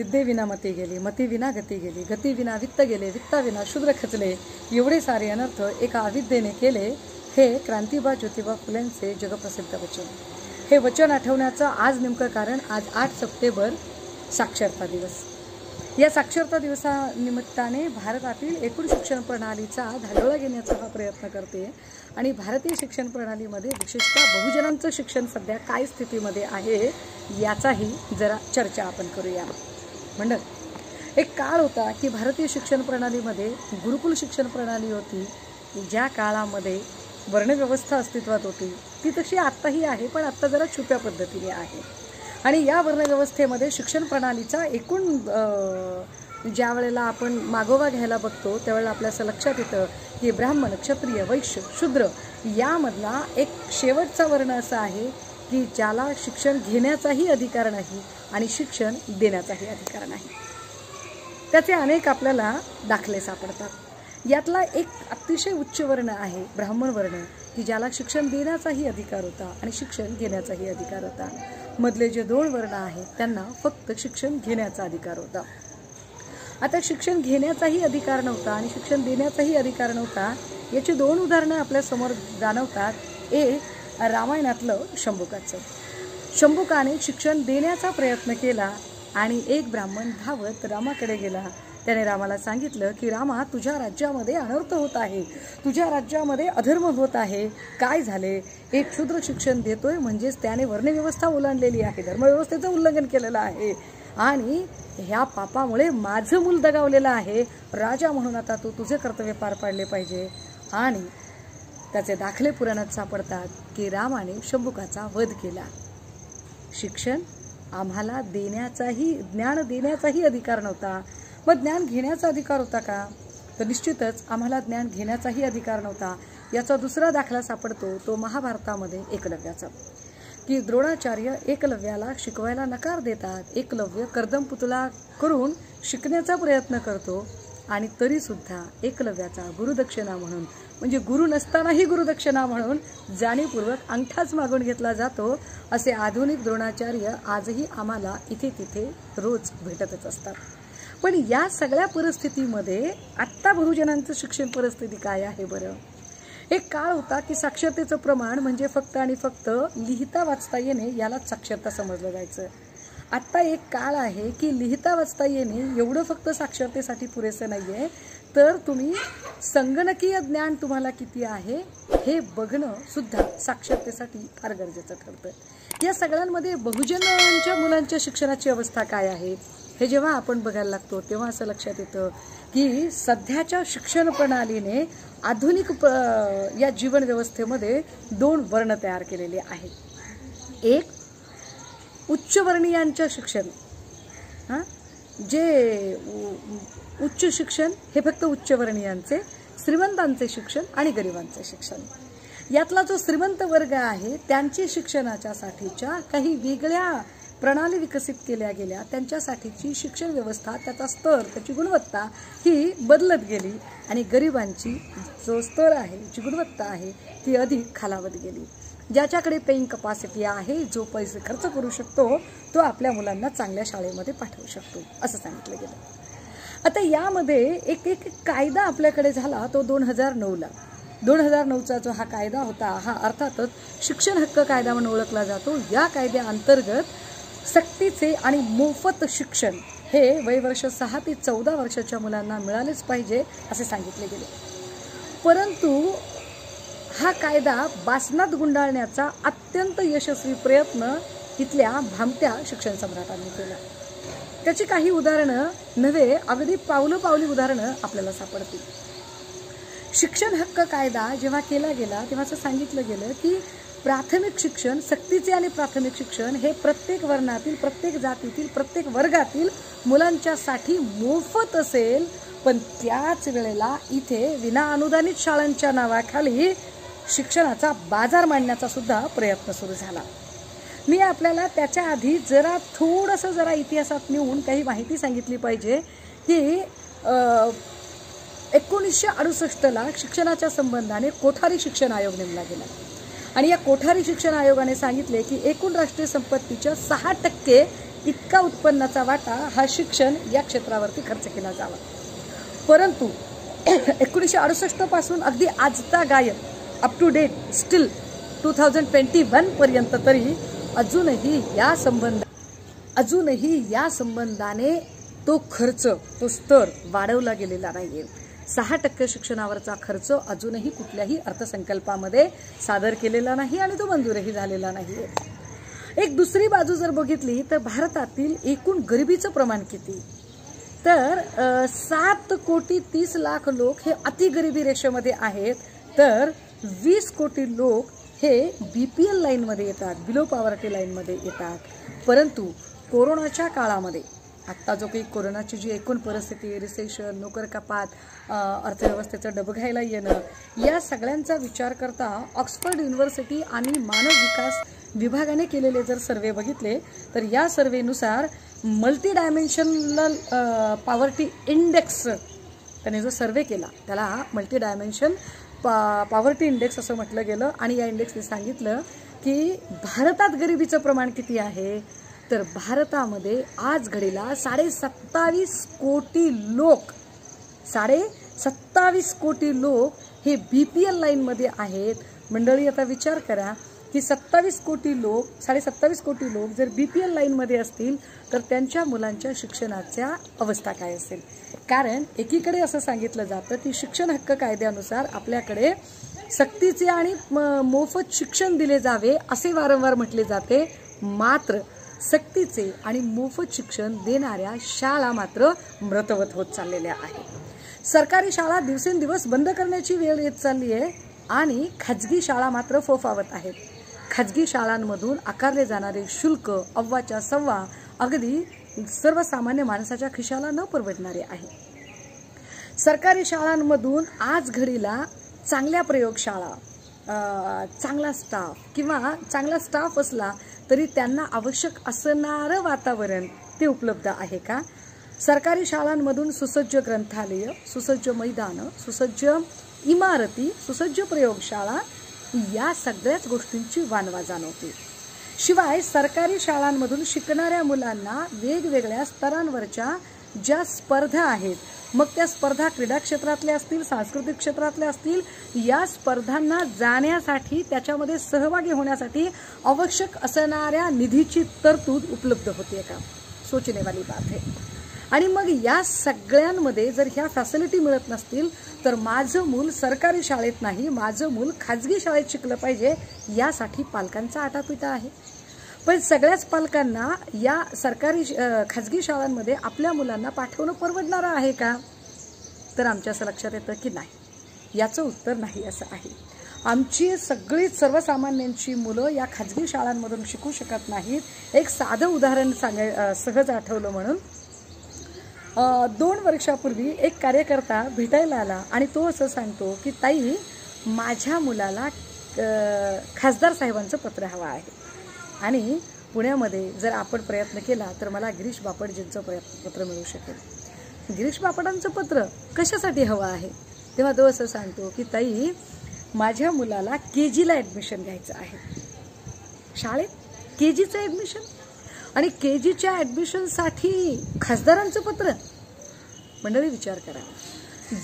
विद्ये विना मती गेली, मती विना गती गेली, गती विना वित्त गेले, वित्ता विना शूद्र खचले, एवढे सारे अनर्थ एका अविद्येने केले. हे क्रांतिबा ज्योतिबा फुलेंचे जगप्रसिद्ध वचन. हे वचन आठवण्याचं आज नेमकं कारण, आज 8 सप्टेंबर साक्षरता दिवस. या साक्षरता दिवसानिमित्ताने भारतातील एकूण शिक्षण प्रणालीचा धाडोळा घेण्याचा हा प्रयत्न करते. आणि भारतीय शिक्षण प्रणालीमध्ये विशेषतः बहुजनांचं शिक्षण सध्या काय स्थितीमध्ये आहे याचाही जरा चर्चा आपण करूया. म्हणत एक काळ होता की भारतीय शिक्षण प्रणालीमध्ये गुरुकुल शिक्षण प्रणाली होती. ज्या काळामध्ये वर्णव्यवस्था अस्तित्वात होती ती तशी आत्ताही आहे, पण आत्ता जरा छुप्या पद्धतीने आहे. आणि या वर्णव्यवस्थेमध्ये शिक्षण प्रणालीचा एकूण ज्या वेळेला आपण मागोवा घ्यायला बघतो त्यावेळेला आपल्या असं लक्षात येतं की ब्राह्मण, क्षत्रिय, वैश्य, शूद्र यामधला एक शेवटचा वर्ण असा आहे की ज्याला शिक्षण घेण्याचाही अधिकार नाही आणि शिक्षण देण्याचाही अधिकार नाही. त्याचे अनेक आपल्याला दाखले सापडतात. यातला एक अतिशय उच्च वर्ण आहे ब्राह्मण वर्ण, की ज्याला शिक्षण देण्याचाही अधिकार होता आणि शिक्षण घेण्याचाही अधिकार होता. मधले जे 2 वर्ण आहेत त्यांना फक्त शिक्षण घेण्याचा अधिकार होता. आता शिक्षण घेण्याचाही अधिकार नव्हता आणि शिक्षण देण्याचाही अधिकार नव्हता. याची 2 उदाहरणं आपल्या समोर जाणवतात. एक रामायणातलं शंभुकाचं. शंभुकाने शिक्षण देण्याचा प्रयत्न केला आणि एक ब्राह्मण धावत रामाकडे गेला. त्याने रामाला सांगितलं की रामा, तुझ्या राज्यामध्ये अनर्थ होत आहे, तुझ्या राज्यामध्ये अधर्म होत आहे. काय झाले? एक शूद्र शिक्षण देतोय म्हणजेच त्याने वर्णव्यवस्था ओलांडलेली आहे, धर्मव्यवस्थेचं उल्लंघन केलेलं आहे आणि ह्या पापामुळे माझं मूल दगावलेलं आहे. राजा म्हणून आता तू तुझे कर्तव्य पार पाडले पाहिजे. आणि त्याचे दाखले पुराणात सापडतात की रामाने शंभुकाचा वध केला. शिक्षण आम्हाला देण्याचाही, ज्ञान देण्याचाही अधिकार नव्हता. मग ज्ञान घेण्याचा अधिकार होता का? तर निश्चितच आम्हाला ज्ञान घेण्याचाही अधिकार नव्हता. याचा दुसरा दाखला सापडतो तो महाभारतामध्ये एकलव्याचा, की द्रोणाचार्य एकलव्याला शिकवायला नकार देतात. एकलव्य कर्दम पुतळा करून शिकण्याचा प्रयत्न करतो आणि तरीसुद्धा एकलव्याचा गुरुदक्षिणा म्हणून, म्हणजे गुरु नसतानाही गुरुदक्षिणा म्हणून जाणीवपूर्वक अंगठाच मागून घेतला जातो. असे आधुनिक द्रोणाचार्य आजही आम्हाला इथे तिथे रोज भेटतच असतात. पण या सगळ्या परिस्थितीमध्ये आत्ता बहुजनांचं शिक्षण परिस्थिती काय आहे बरं? एक काळ होता की साक्षरतेचं प्रमाण म्हणजे फक्त आणि फक्त लिहिता वाचता येणे यालाच साक्षरता समजलं जायचं. आत्ता एक काळ आहे की लिहिता वाचता येणे एवढं फक्त साक्षरतेसाठी पुरेसं नाही आहे, तर तुम्ही संगणकीय ज्ञान तुम्हाला किती आहे हे बघणं सुद्धा साक्षरतेसाठी फार गरजेचं ठरतं. या सगळ्यांमध्ये बहुजनांच्या मुलांच्या शिक्षणाची अवस्था काय आहे हे जेव्हा आपण बघायला लागतो तेव्हा असं लक्षात येतं की सध्याच्या शिक्षण प्रणालीने आधुनिक या जीवन व्यवस्थेमध्ये 2 वर्ण तयार केलेले आहेत. एक उच्चवर्णीयांचं शिक्षण, जे उच्च शिक्षण हे फक्त उच्चवर्णीयांचे, श्रीमंतांचे शिक्षण आणि गरिबांचे शिक्षण. यातला जो श्रीमंत वर्ग आहे त्यांची शिक्षणाच्यासाठीच्या काही वेगळ्या प्रणाली विकसित केल्या गेल्या. त्यांच्यासाठीची शिक्षण व्यवस्था, त्याचा स्तर, त्याची गुणवत्ता ही बदलत गेली आणि गरिबांची जो स्तर आहे, जी गुणवत्ता आहे ती अधिक खालावत गेली. ज्याच्याकडे पेइंग कपॅसिटी आहे, जो पैसे खर्च करू शकतो, तो आपल्या मुलांना चांगल्या शाळेमध्ये पाठवू शकतो असं सांगितलं गेलं. आता यामध्ये एक कायदा आपल्याकडे झाला तो 2009ला. 2009चा जो हा कायदा होता हा अर्थातच शिक्षण हक्क कायदा म्हणून ओळखला जातो. या कायद्याअंतर्गत सक्तीचे आणि मोफत शिक्षण हे वयवर्ष 6 ते 14 वर्षाच्या मुलांना मिळालेच पाहिजे असे सांगितले गेले. परंतु हा कायदा बासनात गुंडाळण्याचा अत्यंत यशस्वी प्रयत्न इथल्या भामत्या शिक्षण सम्राटांनी केला. त्याची काही उदाहरणं नव्हे, अगदी पावलोपावली उदाहरणं आपल्याला सापडतील. शिक्षण हक्क कायदा जेव्हा केला गेला तेव्हा असं सांगितलं गेलं की प्राथमिक शिक्षण, सक्तीचे आणि प्राथमिक शिक्षण हे प्रत्येक वर्णातील, प्रत्येक जातीतील, प्रत्येक वर्गातील मुलांच्यासाठी मोफत असेल. पण त्याच वेळेला इथे विनाअनुदानित शाळांच्या नावाखाली शिक्षणाचा बाजार मांडण्याचा सुद्धा प्रयत्न सुरू झाला. मी आपल्याला त्याच्या आधी थोडंसं इतिहासात नेऊन काही माहिती सांगितली पाहिजे की 1968ला शिक्षणाच्या संबंधाने कोठारी शिक्षण आयोग नेमला गेला आणि या कोठारी शिक्षण आयोगाने सांगितले की एकूण राष्ट्रीय संपत्तीच्या 6% इतका उत्पन्नाचा वाटा हा शिक्षण या क्षेत्रावरती खर्च केला जावा. परंतु 1968 पासून अगदी आजता गायब अप टू डेट स्टील 2021 पर्यंत तरी अजूनही या संबंधाने तो खर्च, तो स्तर वाढवला गेलेला नाहीये. 6% शिक्षणावरचा खर्च अजूनही कुठल्याही अर्थसंकल्पामध्ये सादर केलेला नाही आणि तो मंजूरही झालेला नाहीये. एक दुसरी बाजू जर बघितली तर भारतातील एकूण गरिबीचं प्रमाण किती, तर 7,30,00,000 लोक हे अतिगरिबी रेषेमध्ये आहेत, तर 20 कोटी लोक हे BPL लाईनमध्ये येतात, बिलो पॉवर्टी लाईनमध्ये येतात. परंतु कोरोनाच्या काळामध्ये आत्ता जो काही कोरोनाची जी एकूण परिस्थिती, रिसेशन, नोकर कपात, अर्थव्यवस्थेचं डबघायला येणं, या सगळ्यांचा विचार करता ऑक्सफर्ड युनिव्हर्सिटी आणि मानव विकास विभागाने केलेले जर सर्वे बघितले तर या सर्वेनुसार मल्टी डायमेन्शनल पॉवर्टी इंडेक्स त्याने जो सर्वे केला त्याला मल्टी डायमेन्शन पॉवर्टी इंडेक्स असं म्हटलं गेलं. आणि या इंडेक्सने सांगितलं की भारतात गरिबीचं प्रमाण किती आहे, तर भारतामध्ये आज घडीला 27.5 कोटी लोक हे BPL लाईनमध्ये आहेत. मंडळी आता विचार करा की 27 कोटी लोक जर BPL लाईनमध्ये असतील तर त्यांच्या मुलांच्या शिक्षणाच्या अवस्था काय असेल. कारण एकीकडे असं सांगितलं जातं की शिक्षण हक्क कायद्यानुसार आपल्याकडे सक्तीचे आणि मोफत शिक्षण दिले जावे असे वारंवार म्हटले जाते, मात्र सक्तीचे आणि मोफत शिक्षण देणाऱ्या शाळा मात्र मृतवत होत चाललेल्या आहेत. सरकारी शाळा दिवसेंदिवस बंद करण्याची वेळ येत चालली आहे आणि खाजगी शाळा मात्र फोफावत आहेत. खाजगी शाळांमधून आकारले जाणारे शुल्क अव्वाच्या सव्वा अगदी सर्वसामान्य माणसाच्या खिशाला न परवडणारे आहे. सरकारी शाळांमधून आज घडीला चांगल्या प्रयोगशाळा, चांगला स्टाफ असला तरी त्यांना आवश्यक असणारं वातावरण ते उपलब्ध आहे का? सरकारी शाळांमधून सुसज्ज ग्रंथालय, सुसज्ज मैदानं, सुसज्ज इमारती, सुसज्ज प्रयोगशाळा या सगळ्याच गोष्टींची वानवा जाणवते. शिवाय सरकारी शाळांमधून शिकणाऱ्या मुलांना वेगवेगळ्या स्तरांवरच्या ज्या स्पर्धा आहेत, मग त्या स्पर्धा क्रीडा क्षेत्रातल्या असतील, सांस्कृतिक क्षेत्रातल्या असतील, या स्पर्धांना जाण्यासाठी, त्याच्यामध्ये सहभागी होण्यासाठी आवश्यक असणाऱ्या निधीची तरतूद उपलब्ध होते का? सोचणे वाली बात आहे. आणि मग या सगळ्यांमध्ये जर ह्या फॅसिलिटी मिळत नसतील तर माझं मूल सरकारी शाळेत नाही, माझं मूल खाजगी शाळेत शिकलं पाहिजे यासाठी पालकांचा आटापिटा आहे. पण सगळ्याच पालकांना या खाजगी शाळांमध्ये आपल्या मुलांना पाठवणं परवडणारं आहे का? तर आमच्या असं लक्षात येतं की नाही. याचं उत्तर नाही असं आहे. आमची सगळीच सर्वसामान्यांची मुलं या खाजगी शाळांमधून शिकू शकत नाहीत. एक साधं उदाहरण सहज आठवलं म्हणून 2 वर्षापूर्वी एक कार्यकर्ता भेटायला आला आणि तो असं सांगतो की ताई, माझ्या मुलाला खासदार साहेबांचं पत्र हवं आहे आणि पुण्यामध्ये जर आपण प्रयत्न केला तर मला गिरीश बापटजींचं पत्र मिळू शकेल. गिरीश बापटांचं पत्र कशासाठी हवं आहे? तेव्हा तो असं सांगतो की ताई, माझ्या मुलाला KGला ॲडमिशन घ्यायचं आहे. शाळेत KGचं ॲडमिशन आणि KGच्या ॲडमिशनसाठी खासदारांचं पत्र. मंडळी विचार करा,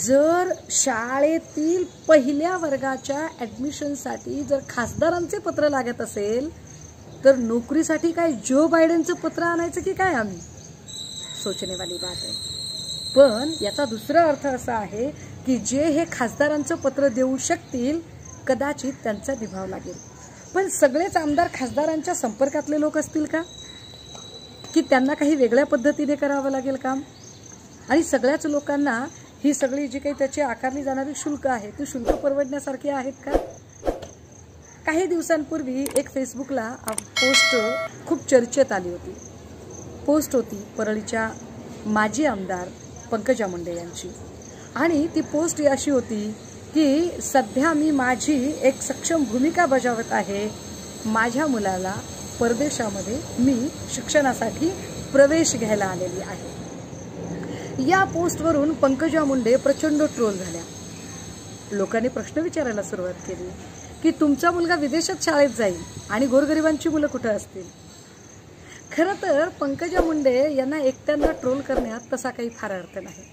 जर शाळेतील पहिल्या वर्गाच्या ॲडमिशनसाठी जर खासदारांचे पत्र लागत असेल तर नोकरीसाठी काय जो बायडेनचं पत्र आणायचं की काय आम्ही? सोचणेवाली बात आहे. पण याचा दुसरा अर्थ असा आहे की जे हे खासदारांचं पत्र देऊ शकतील कदाचित त्यांचा निभाव लागेल. पण सगळेच आमदार खासदारांच्या संपर्कातले लोक असतील का, की त्यांना काही वेगळ्या पद्धतीने करावं लागेल काम? आणि सगळ्याच लोकांना ही सगळी जी काही त्याची आकारली जाणारी शुल्क आहे ती शुल्क परवडण्यासारखी आहेत का? काही दिवसांपूर्वी एक फेसबुकला पोस्ट खूप चर्चेत आली होती. पोस्ट होती परळीच्या माजी आमदार पंकजा मुंडे यांची आणि ती पोस्ट अशी होती की सध्या मी माझी एक सक्षम भूमिका बजावत आहे. माझ्या मुलाला परदेशामध्ये मी शिक्षणासाठी प्रवेश घ्यायला आलेली आहे. या पोस्टवरून पंकजा मुंडे प्रचंड ट्रोल झाल्या. लोकांनी प्रश्न विचारायला सुरुवात केली की तुमचा मुलगा विदेशात शाळेत जाईल आणि गोरगरिबांची मुलं कुठं असतील? खरं तर पंकजा मुंडे यांना एकट्यांना ट्रोल करण्यात तसा काही फार अर्थ नाही,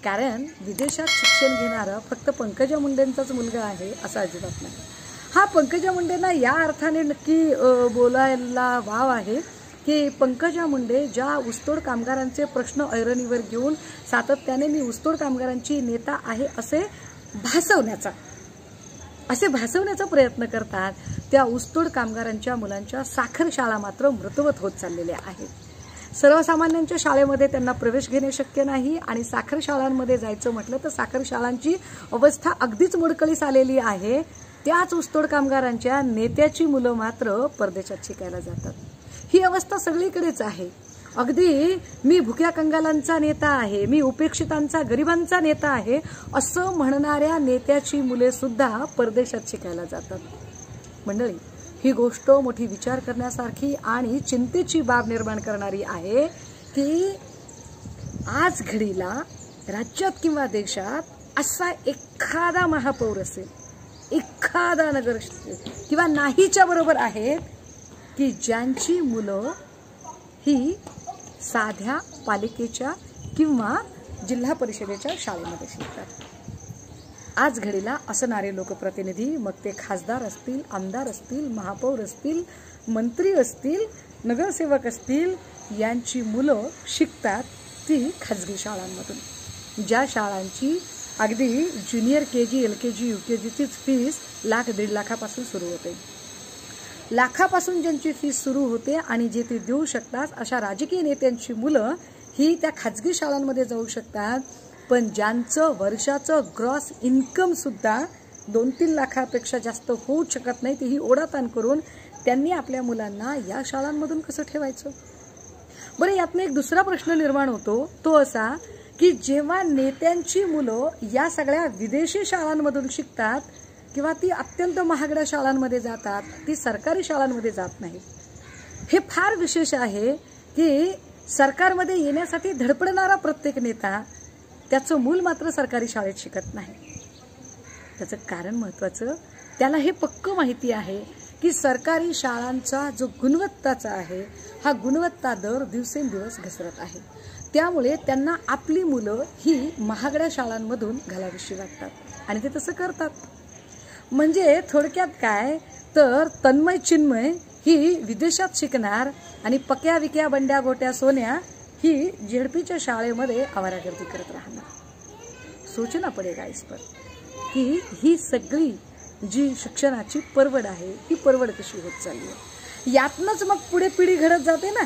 कारण विदेशात शिक्षण घेणारा फक्त पंकजा मुंडेंचाच मुलगा आहे असं अजिबात नाही. हा पंकजा मुंडेंना या अर्थाने नक्की बोलायला वाव आहे की पंकजा मुंडे ज्या ऊसतोड कामगारांचे प्रश्न ऐरणीवर घेऊन सातत्याने मी ऊसतोड कामगारांची नेता आहे असे भासवण्याचा प्रयत्न करतात, त्या ऊसतोड कामगारांच्या मुलांच्या साखर शाळा मात्र मृतवत होत चाललेल्या आहेत. सर्वसामान्यांच्या शाळेमध्ये त्यांना प्रवेश घेणे शक्य नाही आणि साखर शाळांमध्ये जायचं म्हटलं तर साखर शाळांची अवस्था अगदीच मोडकळीस आलेली आहे. त्याच ऊसतोड कामगारांच्या नेत्याची मुलं मात्र परदेशात शिकायला जातात. ही अवस्था सगळीकडेच आहे. अगदी मी भुक्या कंगालांचा नेता आहे, मी उपेक्षितांचा गरिबांचा नेता आहे असं म्हणणाऱ्या नेत्याची मुले सुद्धा परदेशात शिकायला जातात. मंडळी, ही गोष्ट मोठी विचार करण्यासारखी आणि चिंतेची बाब निर्माण करणारी आहे की आज घडीला राज्यात किंवा देशात असा एखादा महापौर असेल, एखादा नगर किंवा नाहीच्या बरोबर आहेत की ज्यांची मुलं ही साध्या पालिकेच्या किंवा जिल्हा परिषदेच्या शाळेमध्ये शिकतात. आज घडीला असणारे लोकप्रतिनिधी, मग ते खासदार असतील, आमदार असतील, महापौर असतील, मंत्री असतील, नगरसेवक असतील, यांची मुलं शिकतात ती खाजगी शाळांमधून, ज्या शाळांची अगदी ज्युनियर केजी, LKG, UKGचीच फीस लाख 1.5 लाखापासून सुरू होते. लाखापासून ज्यांची फीस सुरू होते आणि जे ते देऊ शकतात अशा राजकीय नेत्यांची मुलं ही त्या खाजगी शाळांमध्ये जाऊ शकतात. पण ज्यांचं वर्षाचं ग्रॉस इन्कम सुद्धा 2-3 लाखापेक्षा जास्त होऊ शकत नाही, तेही ओढाताण करून त्यांनी आपल्या मुलांना या शाळांमधून कसं ठेवायचं? बरं, यातनं एक दुसरा प्रश्न निर्माण होतो, तो असा की जेव्हा नेत्यांची मुलं या सगळ्या विदेशी शाळांमधून शिकतात किंवा ती अत्यंत महागड्या शाळांमध्ये जातात, ती सरकारी शाळांमध्ये जात नाही. हे फार विशेष आहे की सरकारमध्ये येण्यासाठी धडपडणारा प्रत्येक नेता त्याचं मूल मात्र सरकारी शाळेत शिकत नाही. त्याचं कारण महत्त्वाचं, त्याला हे पक्क माहिती आहे की सरकारी शाळांचा जो गुणवत्ताचा आहे हा गुणवत्ता दर दिवसेंदिवस घसरत आहे. त्यामुळे त्यांना आपली मुलं ही महागड्या शाळांमधून घालावीशी वाटतात आणि ते तसं करतात. म्हणजे थोडक्यात काय तर तन्मय चिन्मय ही विदेशात शिकणार आणि पक्या विक्या बंड्या गोट्या सोन्या ही झेडपीच्या शाळेमध्ये आवारागर्दी करत राहणार. सोचना पडेगा इस पर की ही सगळी जी शिक्षणाची परवड आहे ही परवड कशी होत चालली आहे. यातनंच मग पुढे पिढी घडत जाते ना.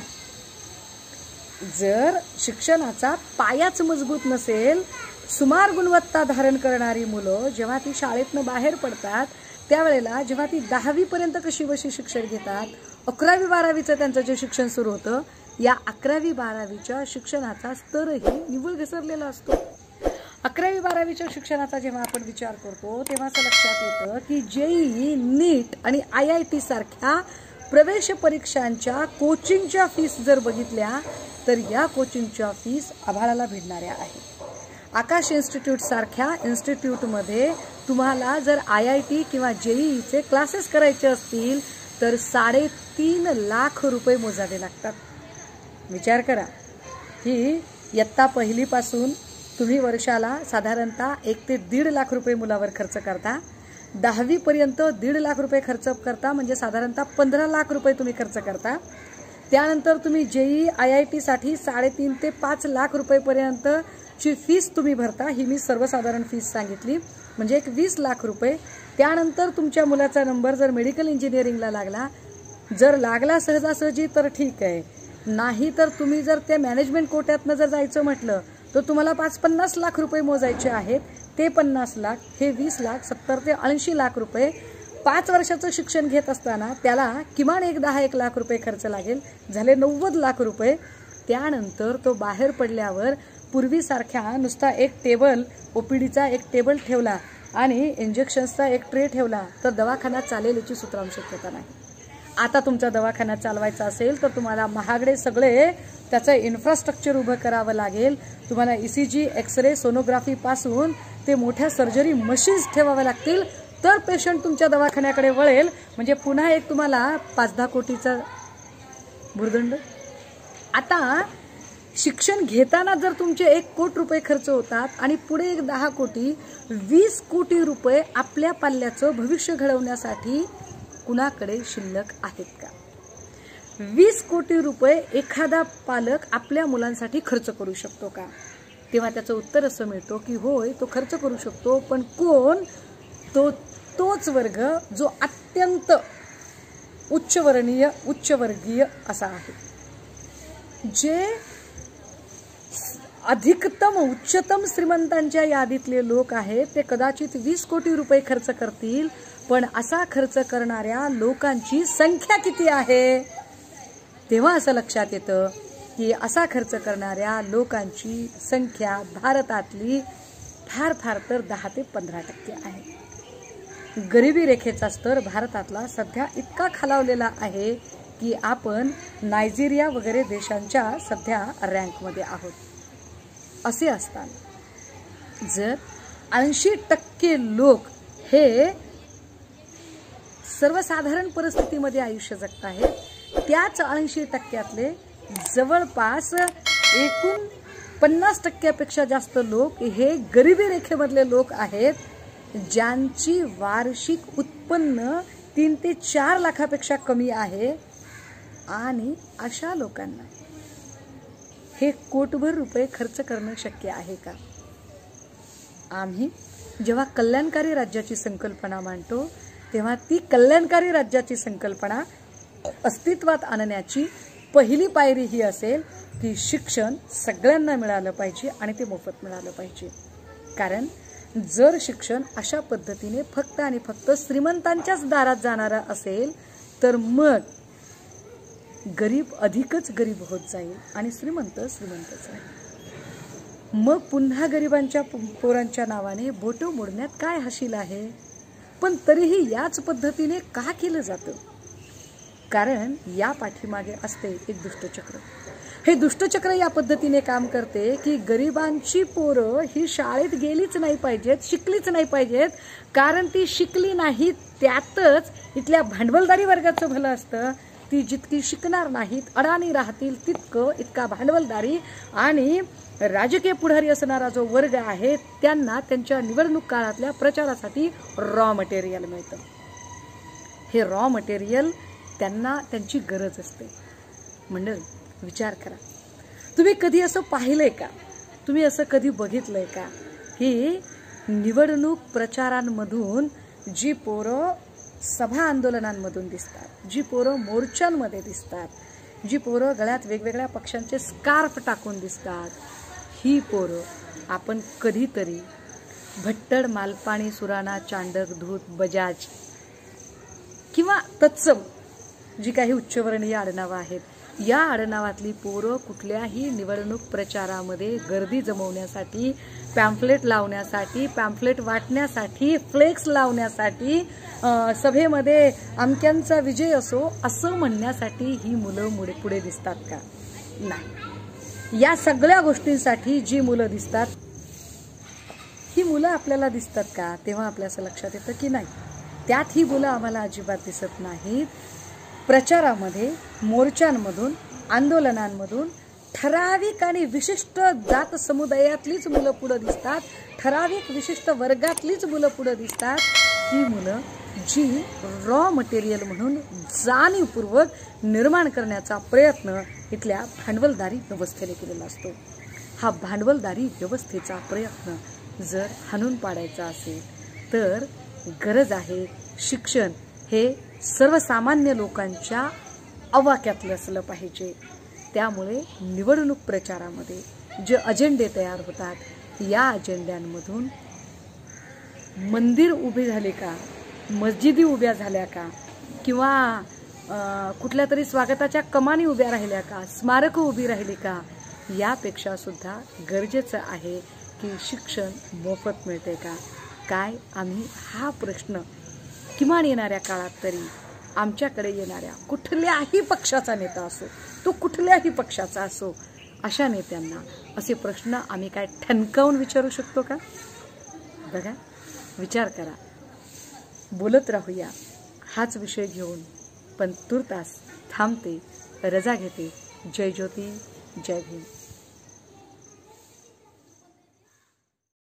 जर शिक्षणाचा पायाच मजबूत नसेल, सुमार गुणवत्ता धारण करणारी मुलं जेव्हा ती शाळेतनं बाहेर पडतात त्यावेळेला जेव्हा ती 10वी पर्यंत कशी बशी शिक्षण घेतात, 11वी 12वीचं त्यांचं जे शिक्षण सुरू होतं, या 11वी 12वीच्या शिक्षणाचा स्तरही निव्वळ घसरलेला असतो. 11वी 12वीच्या शिक्षणाचा जेव्हा आपण विचार करतो तेव्हा असं लक्षात येतं की JEE, नीट आणि IIT सारख्या प्रवेश परीक्षांच्या कोचिंगच्या फीस जर बघितल्या तर या कोचिंगच्या फीस आभाळाला भिडणाऱ्या आहेत. आकाश इन्स्टिट्यूट सारख्या इन्स्टिट्यूटमध्ये तुम्हाला जर IIT किंवा JEEचे क्लासेस करायचे असतील तर 3.5 लाख रुपये मोजावे लागतात. विचार करा, ही इयत्ता पहिलीपासून तुम्ही वर्षाला साधारणतः 1 ते 1.5 लाख रुपये मुलावर खर्च करता. 10वी पर्यंत 1.5 लाख रुपये खर्च करता म्हणजे साधारणतः 15 लाख रुपये तुम्ही खर्च करता. त्यानंतर तुम्ही JEE IIT साठी 3.5 ते 5 लाख रुपयेपर्यंतची फीस तुम्ही भरता. ही मी सर्वसाधारण फीस सांगितली, म्हणजे एक 20 लाख रुपये. त्यानंतर तुमच्या मुलाचा नंबर जर मेडिकल इंजिनिअरिंगला लागला, जर लागला सहजासहजी तर ठीक आहे, नाही तर तुम्ही जर त्या मॅनेजमेंट कोट्यातनं जर जायचं म्हटलं तर तुम्हाला 50-50 लाख रुपये मोजायचे आहेत. ते 50 लाख, हे 20 लाख, 70 ते 80 लाख रुपये. 5 वर्षाचं शिक्षण घेत असताना त्याला किमान 1 लाख रुपये खर्च लागेल, झाले 90 लाख रुपये. त्यानंतर तो बाहेर पडल्यावर पूर्वीसारख्या नुसता एक टेबल, OPDचा एक टेबल ठेवला आणि इंजेक्शन्सचा एक ट्रे ठेवला तर दवाखाना चालेल याची सुतराम शक्यता नाही. आता तुमचा दवाखाना चालवायचा असेल तर तुम्हाला महागडे सगळे त्याचं इन्फ्रास्ट्रक्चर उभं करावं लागेल. तुम्हाला ECG, एक्सरे, सोनोग्राफी पासून ते मोठ्या सर्जरी मशीन्स ठेवाव्या लागतील तर पेशंट तुमच्या दवाखान्याकडे वळेल. म्हणजे पुन्हा एक तुम्हाला 5-10 कोटीचा भुर्दंड आता शिक्षण घेताना जर तुमचे 1 कोटी रुपये खर्च होतात आणि पुढे एक 10 कोटी 20 कोटी रुपये आपल्या पाल्याचं भविष्य घडवण्यासाठी कुणाकडे शिल्लक आहेत का? 20 कोटी रुपये एखादा पालक आपल्या मुलांसाठी खर्च करू शकतो का? तेव्हा त्याचं उत्तर असं मिळतो की होय, तो खर्च करू शकतो, पण कोण? तोच वर्ग जो अत्यंत उच्चवर्गीय असा आहे, जे अधिकतम उच्चतम श्रीमंतांच्या यादीतले लोक आहेत. ते कदाचित 20 कोटी रुपये खर्च करतील, पण असा खर्च करणाऱ्या लोकांची संख्या किती आहे? तेव्हा असं लक्षात येतं की असा खर्च करणाऱ्या लोकांची संख्या भारतातली फार तर 10 ते 15% आहे. गरिबी रेखेचा स्तर भारतातला सध्या इतका खालावलेला आहे की आपण नायजेरिया वगैरे देशांच्या सध्या रँकमध्ये आहोत. असे असताना जर 80% लोक हे सर्वसाधारण परिस्थितीमध्ये आयुष्य जगत आहेत, त्याच 80%तले जवळपास एकूण 50%पेक्षा जास्त लोक हे गरिबी रेखेमधले लोक आहेत, ज्यांची वार्षिक उत्पन्न 3 ते 4 लाखापेक्षा कमी आहे. आणि अशा लोकांना हे कोटभर रुपये खर्च करणं शक्य आहे का? आम्ही जेव्हा कल्याणकारी राज्याची संकल्पना मांडतो, तेव्हा ती कल्याणकारी राज्याची संकल्पना अस्तित्वात आणण्याची पहिली पायरी ही असेल की शिक्षण सगळ्यांना मिळालं पाहिजे आणि ते मोफत मिळालं पाहिजे. कारण जर शिक्षण अशा पद्धतीने फक्त आणि फक्त श्रीमंतांच्याच दारात जाणारा असेल, तर मग गरीब अधिकच गरीब होत जाईल आणि श्रीमंतच राहील. मग पुन्हा गरिबांच्या पोरांच्या नावाने बोटं मोडण्यात काय हाशील आहे? पण तरीही याच पद्धतीने का केलं जातं? कारण या पाठीमागे असते एक दुष्टचक्र. हे दुष्टचक्र या पद्धतीने काम करते की गरिबांची पोरं ही शाळेत गेलीच नाही पाहिजेत, शिकलीच नाही पाहिजेत, कारण ती शिकली नाहीत त्यातच इथल्या भांडवलदारी वर्गाचं भलं असतं. ती जितकी शिकणार नाहीत, अडाणी राहतील, इतका भांडवलदारी आणि राजकीय पुढारी असणारा जो वर्ग आहे, त्यांना त्यांच्या निवडणूक काळातल्या प्रचारासाठी रॉ मटेरियल मिळतं. हे रॉ मटेरियल त्यांना त्यांची गरज असते. मंडळी, विचार करा, तुम्ही कधी असं पाहिलंय का? तुम्ही असं कधी बघितलंय का की निवडणूक प्रचारांमधून जी पोरं सभा आंदोलनांमधून दिसतात, जी पोरं मोर्चांमध्ये दिसतात, जी पोरं गळ्यात वेगवेगळ्या पक्षांचे स्कार्फ टाकून दिसतात, ही पोरं आपण कधीतरी भट्टड, मालपाणी, सुराणा, चांडक, धूत, बजाज किंवा तत्सम जी काही उच्चवर्णीय आडनावं आहेत, या आडनावातली पोरं कुठल्याही निवडणूक प्रचारामध्ये गर्दी जमवण्यासाठी, पॅम्फलेट लावण्यासाठी, पॅम्फलेट वाटण्यासाठी, फ्लेक्स लावण्यासाठी, सभेमध्ये अमक्यांचा विजय असो असं म्हणण्यासाठी ही मुलं पुढे दिसतात का? नाही. या सगळ्या गोष्टींसाठी जी मुलं दिसतात, ही मुलं आपल्याला दिसतात का? तेव्हा आपल्या असं लक्षात येतं की नाही, त्यात ही मुलं आम्हाला अजिबात दिसत नाहीत. प्रचारामध्ये, मोर्चांमधून, आंदोलनांमधून ठराविक आणि विशिष्ट जात समुदायातलीच मुलं पुढे दिसतात, ठराविक विशिष्ट वर्गातलीच मुलं पुढे दिसतात. ही मुलं जी रॉ मटेरियल म्हणून जाणीवपूर्वक निर्माण करण्याचा प्रयत्न इथल्या भांडवलदारी व्यवस्थेने केलेला असतो. हा भांडवलदारी व्यवस्थेचा प्रयत्न जर हाणून पाडायचा असेल तर गरज आहे शिक्षण हे सर्वसामान्य लोकांच्या आवाक्यातलं असलं पाहिजे. त्यामुळे निवडणूक प्रचारामध्ये जे अजेंडे तयार होतात, या अजेंड्यांमधून मंदिर उभे झाले का, मस्जिदी उभ्या झाल्या का, किंवा कुठल्या तरी स्वागताच्या कमानी उभ्या राहिल्या का, स्मारकं उभी राहिली का, यापेक्षा सुद्धा गरजेचं आहे की शिक्षण मोफत मिळते का काय? आम्ही हा प्रश्न किमान येणाऱ्या काळात तरी आमच्याकडे येणाऱ्या कुठल्याही पक्षाचा नेता असो, तो कुठल्याही पक्षाचा असो, अशा नेत्यांना असे प्रश्न आम्ही काय ठणकावून विचारू शकतो का? बघा, विचार करा. बोलत राहूया हाच विषय घेऊन, पण तुर्तास थांबते, रजा घेते. जय ज्योती, जय भीम.